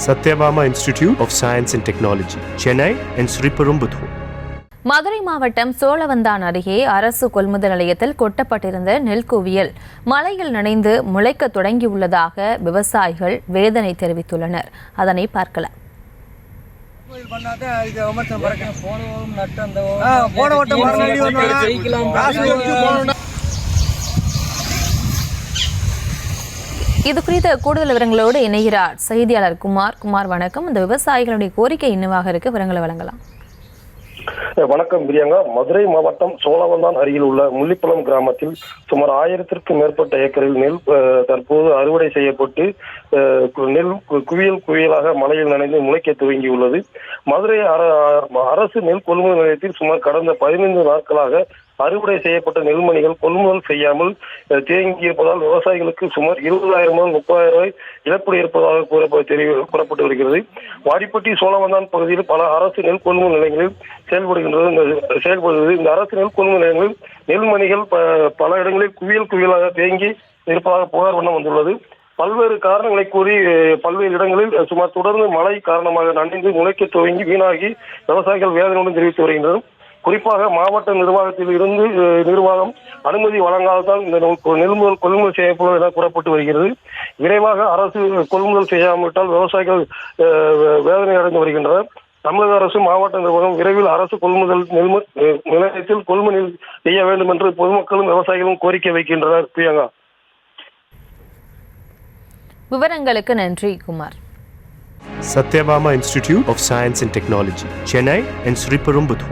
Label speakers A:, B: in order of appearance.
A: Satyabama Institute of Science and Technology, Chennai and Sriperumbudur.
B: Madurai மாவட்டம் சோழவந்தான் அருகே அரசு கொள்முதல் நிலையத்தில் கொட்டப்பட்டிருந்த நெல் குவியல் மழையில் நனைந்து முளைக்க தொடங்கியுள்ளதாக விவசாயிகள் வேதனை தெரிவித்துள்ளனர். அதனை பார்க்கலாம். இது குறித்த கூடுதல் விவரங்களோடு இணைகிறார் செய்தியாளர் குமார். வணக்கம். இந்த விவசாயிகளுடைய கோரிக்கை என்னவாக இருக்கு, விவரங்களை வழங்கலாம்.
C: வணக்கம் பிரியங்கா. மதுரை மாவட்டம் சோழவந்தான் அருகில் உள்ள முள்ளிப்பழம் கிராமத்தில் சுமார் 1000க்கும் மேற்பட்ட ஏக்கரில் நெல் தற்போது அறுவடை செய்யப்பட்டு நெல் குவியலாக மழையில் நனைந்து முளைக்க துவங்கியுள்ளது. மதுரை அரசு நெல் கொள்முதல் நிலையத்தில் சுமார் கடந்த 15 நாட்களாக அறுவடை செய்யப்பட்ட நெல்மணிகள் கொள்முதல் செய்யாமல் தேங்கியிருப்பதால் விவசாயிகளுக்கு சுமார் 20,000 முதல் 30,000 ரூபாய் இழப்பீடு இருப்பதாக கூறப்பட்டு வருகிறது. வாடிப்பட்டி சோழவந்தான் பகுதியில் பல அரசு நெல் கொள்முதல் நிலையங்களில் செயல்படுகிறது. இந்த அரசு நெல் கொள்முதல் நிலையங்களில் நெல்மணிகள் பல இடங்களில் குவியலாக தேங்கி இருப்பதாக புகார் வண்ணம் வந்துள்ளது. பல்வேறு காரணங்களை கூறி பல்வேறு இடங்களில் சுமார் தொடர்ந்து மழை காரணமாக நனைந்து முளைக்க துவங்கி வீணாகி விவசாயிகள் வேதனையுடன் தெரிவித்து வருகின்றனர். குறிப்பாக மாவட்ட நிர்வாகத்தில் இருந்து நிர்வாகம் அனுமதி வழங்காததால் இந்த நெல்முதல் கொள்முதல் செய்யப்படும் என கூறப்பட்டு வருகிறது. விரைவாக அரசு கொள்முதல் செய்யாவிட்டால் விவசாயிகள் வேதனை அடைந்து வருகின்றனர். தமிழக அரசு மாவட்ட நிர்வாகம் விரைவில் அரசு கொள்முதல் நிலையத்தில் கொள்முதல் செய்ய வேண்டும் என்று பொதுமக்களும் விவசாயிகளும் கோரிக்கை வைக்கின்றனர். பிரியங்கா,
B: விவரங்களுக்கு நன்றி Kumar.
A: Satyabama Institute of Science and Technology, Chennai and Sriperumbudur.